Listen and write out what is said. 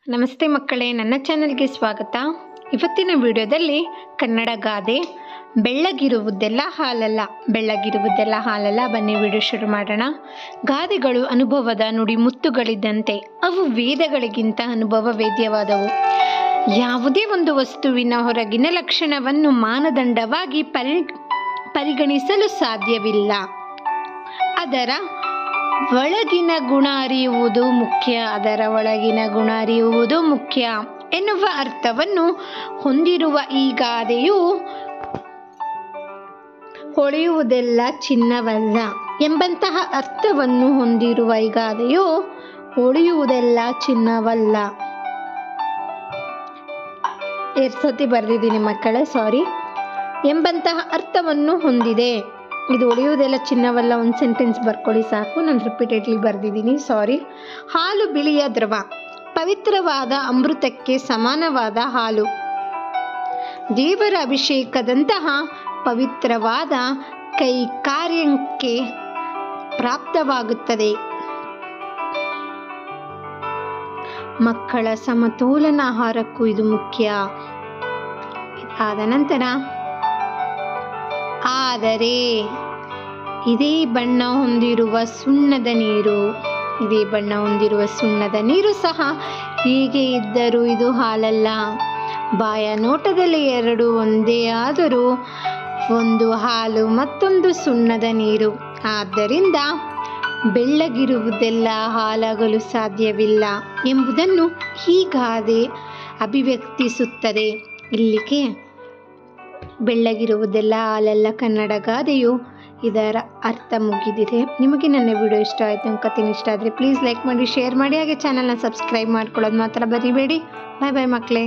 ನಮಸ್ತೆ ಮಕ್ಕಳೇ, ನನ್ನ ಚಾನೆಲ್ಗೆ ಸ್ವಾಗತ. ಇವತ್ತಿನ ವಿಡಿಯೋದಲ್ಲಿ ಕನ್ನಡ ಗಾದೆ ಬೆಳ್ಳಗಿರುವುದೆಲ್ಲ ಹಾಲಲ್ಲ. ಬೆಳ್ಳಗಿರುವುದೆಲ್ಲ ಹಾಲಲ್ಲ. ಬನ್ನಿ ವಿಡಿಯೋ ಶುರು ಮಾಡೋಣ. ಗಾದೆಗಳು ಅನುಭವದ ನುಡಿ ಮುತ್ತುಗಳಿದ್ದಂತೆ. ಅವು ವೇದಗಳಿಗಿಂತ ಅನುಭವ ವೇದ್ಯವಾದವು. ಯಾವುದೇ ಒಂದು ವಸ್ತುವಿನ ಹೊರಗಿನ ಲಕ್ಷಣವನ್ನು ಮಾನದಂಡವಾಗಿ ಪರಿಗಣಿಸಲು ಸಾಧ್ಯವಿಲ್ಲ. ಅದರ ಒಳಗಿನ ಗುಣ ಅರಿಯುವುದು ಮುಖ್ಯ. ಅದರ ಒಳಗಿನ ಗುಣ ಅರಿಯುವುದು ಮುಖ್ಯ ಎನ್ನುವ ಅರ್ಥವನ್ನು ಹೊಂದಿರುವ ಈ ಗಾದೆಯು ಹೊಳೆಯುವುದೆಲ್ಲ ಚಿನ್ನವಲ್ಲ ಎಂಬಂತಹ ಅರ್ಥವನ್ನು ಹೊಂದಿರುವ ಈ ಗಾದೆಯು ಹೊಳೆಯುವುದೆಲ್ಲ ಚಿನ್ನವಲ್ಲ. 2 ಸತಿ ಬರೆದಿದ್ದೀನಿ ಮಕ್ಕಳೇ, ಸಾರಿ. ಎಂಬಂತಹ ಅರ್ಥವನ್ನು ಹೊಂದಿದೆ. ಇದು ಹೊಳೆಯುವುದೆಲ್ಲ ಚಿನ್ನವಲ್ಲ, ಒಂದು ಸೆಂಟೆನ್ಸ್ ಬರ್ಕೊಳ್ಳಿ ಸಾಕು. ನಾನು ರಿಪೀಟೆಡ್ಲಿ ಬರೆದಿದ್ದೀನಿ, ಸಾರಿ. ಹಾಲು ಬಿಳಿಯ ದ್ರವ, ಪವಿತ್ರವಾದ ಅಮೃತಕ್ಕೆ ಸಮಾನವಾದ ಹಾಲು. ದೇವರ ಅಭಿಷೇಕದಂತಹ ಪವಿತ್ರವಾದ ಕೈಕಾರ್ಯಕ್ಕೆ ಪ್ರಾಪ್ತವಾಗುತ್ತದೆ. ಮಕ್ಕಳ ಸಮತೋಲನ ಆಹಾರಕ್ಕೂ ಇದು ಮುಖ್ಯ. ಇದಾದ ನಂತರ ಆದರೆ ಇದೇ ಬಣ್ಣ ಹೊಂದಿರುವ ಸುಣ್ಣದ ನೀರು ಸಹ ಹೀಗೆ ಇದ್ದರೂ ಇದು ಹಾಲಲ್ಲ. ಬಾಯ ನೋಟದಲ್ಲಿ ಎರಡು ಒಂದೇ ಆದರೂ ಒಂದು ಹಾಲು ಮತ್ತೊಂದು ಸುಣ್ಣದ ನೀರು. ಆದ್ದರಿಂದ ಬೆಳ್ಳಗಿರುವುದೆಲ್ಲ ಹಾಲಾಗಲು ಸಾಧ್ಯವಿಲ್ಲ ಎಂಬುದನ್ನು ಈ ಗಾದೆ ಅಭಿವ್ಯಕ್ತಿಸುತ್ತದೆ. ಇಲ್ಲಿಗೆ ಬೆಳ್ಳಗಿರುವುದೆಲ್ಲ ಹಾಲಲ್ಲ ಕನ್ನಡ ಗಾದೆಯು ಇದರ ಅರ್ಥ ಮುಗಿದಿದೆ. ನಿಮಗೆ ನನ್ನ ವಿಡಿಯೋ ಇಷ್ಟ ಆಯಿತು ಅನ್ಕೋತೀನಿ. ಇಷ್ಟ ಆದರೆ ಪ್ಲೀಸ್ ಲೈಕ್ ಮಾಡಿ, ಶೇರ್ ಮಾಡಿ, ಹಾಗೆ ಚಾನಲ್ನ ಸಬ್ಸ್ಕ್ರೈಬ್ ಮಾಡ್ಕೊಳ್ಳೋದು ಮಾತ್ರ ಬರಿಬೇಡಿ. ಬಾಯ್ ಬಾಯ್ ಮಕ್ಕಳೇ.